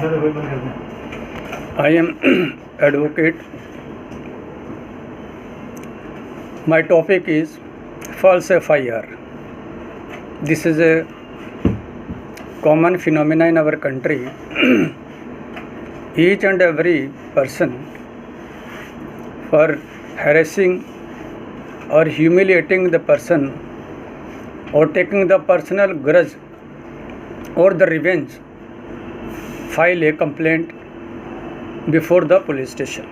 I am advocate. My topic is false FIR. This is a common phenomena in our country. Each and every person, for harassing or humiliating the person or taking the personal grudge or the revenge, file a complaint before the police station,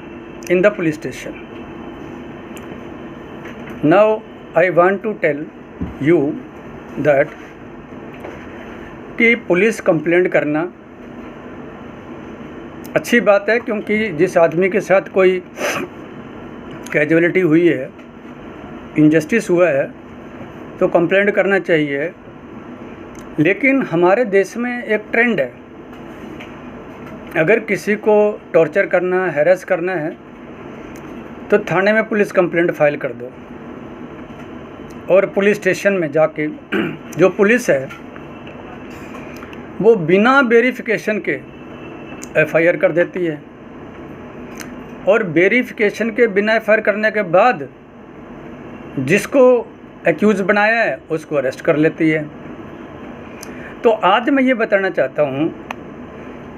in the police station. Now I want to tell you that कि police complaint करना अच्छी बात है, क्योंकि जिस आदमी के साथ कोई कैजुअलिटी हुई है, इनजस्टिस हुआ है, तो कंप्लेंट करना चाहिए। लेकिन हमारे देश में एक ट्रेंड है, अगर किसी को टॉर्चर करना, हैरेस करना है तो थाने में पुलिस कंप्लेंट फाइल कर दो, और पुलिस स्टेशन में जाके जो पुलिस है वो बिना वेरिफिकेशन के FIR कर देती है, और वेरिफिकेशन के बिना FIR करने के बाद जिसको एक्यूज़ बनाया है उसको अरेस्ट कर लेती है। तो आज मैं ये बताना चाहता हूँ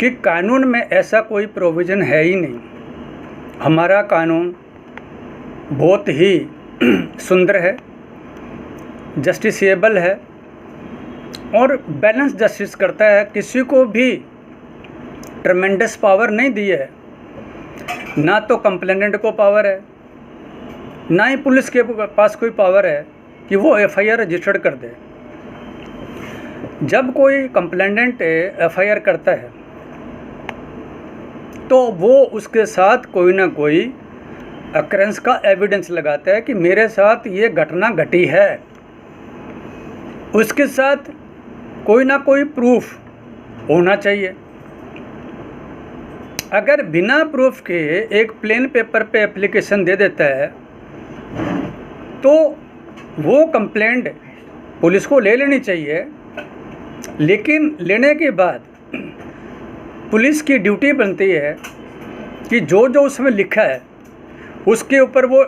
कि कानून में ऐसा कोई प्रोविज़न है ही नहीं। हमारा कानून बहुत ही सुंदर है, जस्टिसेबल है और बैलेंस जस्टिस करता है। किसी को भी ट्रमेंडस पावर नहीं दी है, ना तो कंप्लेनेंट को पावर है, ना ही पुलिस के पास कोई पावर है कि वो FIR रजिस्टर्ड कर दे। जब कोई कंप्लेनेंट FIR करता है तो वो उसके साथ कोई ना कोई अक्रेंस का एविडेंस लगाता है कि मेरे साथ ये घटना घटी है। उसके साथ कोई ना कोई प्रूफ होना चाहिए। अगर बिना प्रूफ के एक प्लेन पेपर पे एप्लीकेशन दे देता है तो वो कंप्लेंट पुलिस को ले लेनी चाहिए, लेकिन लेने के बाद पुलिस की ड्यूटी बनती है कि जो जो उसमें लिखा है उसके ऊपर वो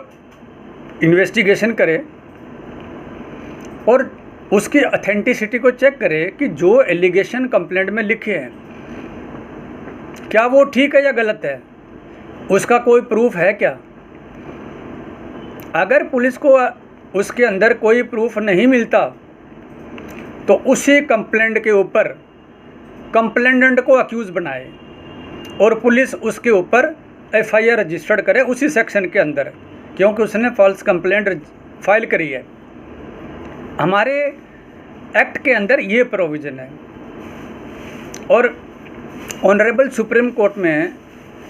इन्वेस्टिगेशन करे और उसकी ऑथेंटिसिटी को चेक करे कि जो एलिगेशन कंप्लेंट में लिखे हैं क्या वो ठीक है या गलत है, उसका कोई प्रूफ है क्या। अगर पुलिस को उसके अंदर कोई प्रूफ नहीं मिलता तो उसी कंप्लेंट के ऊपर कंप्लेनेंट को अक्यूज़ बनाए और पुलिस उसके ऊपर FIR रजिस्टर्ड करे उसी सेक्शन के अंदर, क्योंकि उसने फॉल्स कंप्लेंट फाइल करी है। हमारे एक्ट के अंदर ये प्रोविज़न है। और ऑनरेबल सुप्रीम कोर्ट में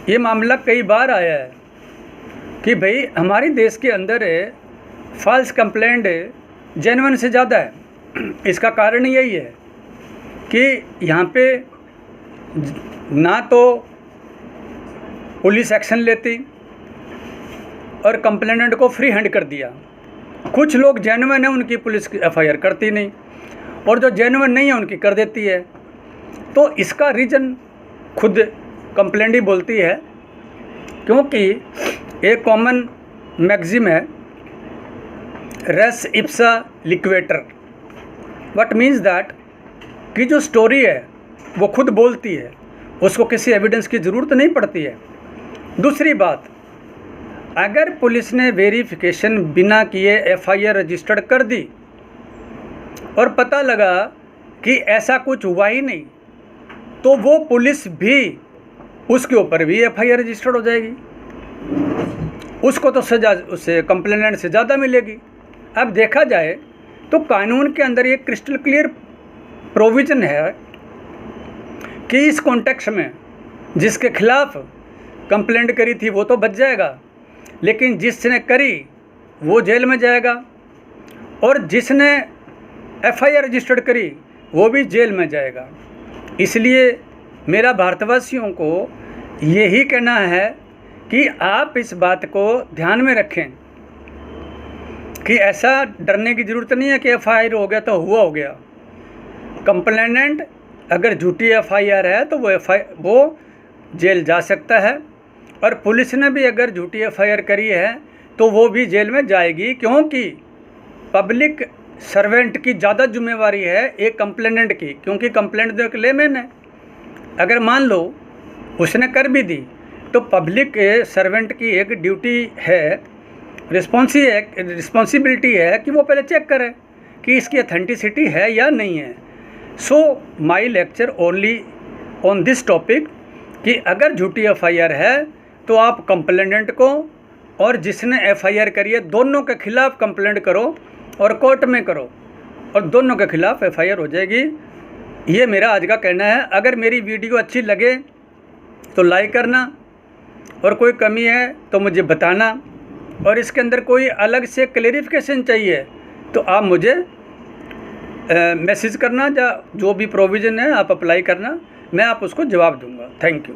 ये मामला कई बार आया है कि भाई हमारे देश के अंदर फॉल्स कंप्लेंट जेन्युइन से ज़्यादा है। इसका कारण यही है कि यहाँ पे ना तो पुलिस एक्शन लेती और कंप्लेनेंट को फ्री हैंड कर दिया। कुछ लोग जेन्युइन है, उनकी पुलिस FIR करती नहीं, और जो जेन्युइन नहीं है उनकी कर देती है। तो इसका रीज़न खुद कंप्लेंट ही बोलती है, क्योंकि एक कॉमन मैक्सिम है, race Ipsa लिक्वेटर। What means that कि जो स्टोरी है वो खुद बोलती है, उसको किसी एविडेंस की ज़रूरत नहीं पड़ती है। दूसरी बात, अगर पुलिस ने वेरिफिकेशन बिना किए FIR रजिस्टर्ड कर दी और पता लगा कि ऐसा कुछ हुआ ही नहीं, तो वो पुलिस भी उसके ऊपर भी FIR रजिस्टर्ड हो जाएगी। उसको तो सज़ा उससे कंप्लेनेंट से ज़्यादा मिलेगी। अब देखा जाए तो कानून के अंदर ये क्रिस्टल क्लियर प्रोविज़न है कि इस कॉन्टेक्स्ट में जिसके खिलाफ कंप्लेंट करी थी वो तो बच जाएगा, लेकिन जिसने करी वो जेल में जाएगा, और जिसने FIR रजिस्टर्ड करी वो भी जेल में जाएगा। इसलिए मेरा भारतवासियों को यही कहना है कि आप इस बात को ध्यान में रखें कि ऐसा डरने की ज़रूरत नहीं है कि FIR हो गया तो हुआ हो गया। कंप्लेनेंट अगर झूठी एफआईआर है तो वो जेल जा सकता है, और पुलिस ने भी अगर झूठी एफआईआर करी है तो वो भी जेल में जाएगी, क्योंकि पब्लिक सर्वेंट की ज़्यादा जिम्मेवारी है एक कंप्लेनेंट की, क्योंकि कंप्लेंट तो एक लेमैन है। अगर मान लो उसने कर भी दी तो पब्लिक सर्वेंट की एक ड्यूटी है, रिस्पॉन्सिबिलिटी है कि वो पहले चेक करे कि इसकी ऑथेंटिसिटी है या नहीं है। So my lecture only on this topic कि अगर झूठी एफआईआर है तो आप कंप्लेनेंट को और जिसने एफआईआर करी है दोनों के खिलाफ कंप्लेंट करो और कोर्ट में करो, और दोनों के खिलाफ एफआईआर हो जाएगी। ये मेरा आज का कहना है। अगर मेरी वीडियो अच्छी लगे तो लाइक करना, और कोई कमी है तो मुझे बताना, और इसके अंदर कोई अलग से क्लेरिफिकेशन चाहिए तो आप मुझे मैसेज करना, या जो भी प्रोविज़न है आप अप्लाई करना, मैं आप उसको जवाब दूंगा। Thank you.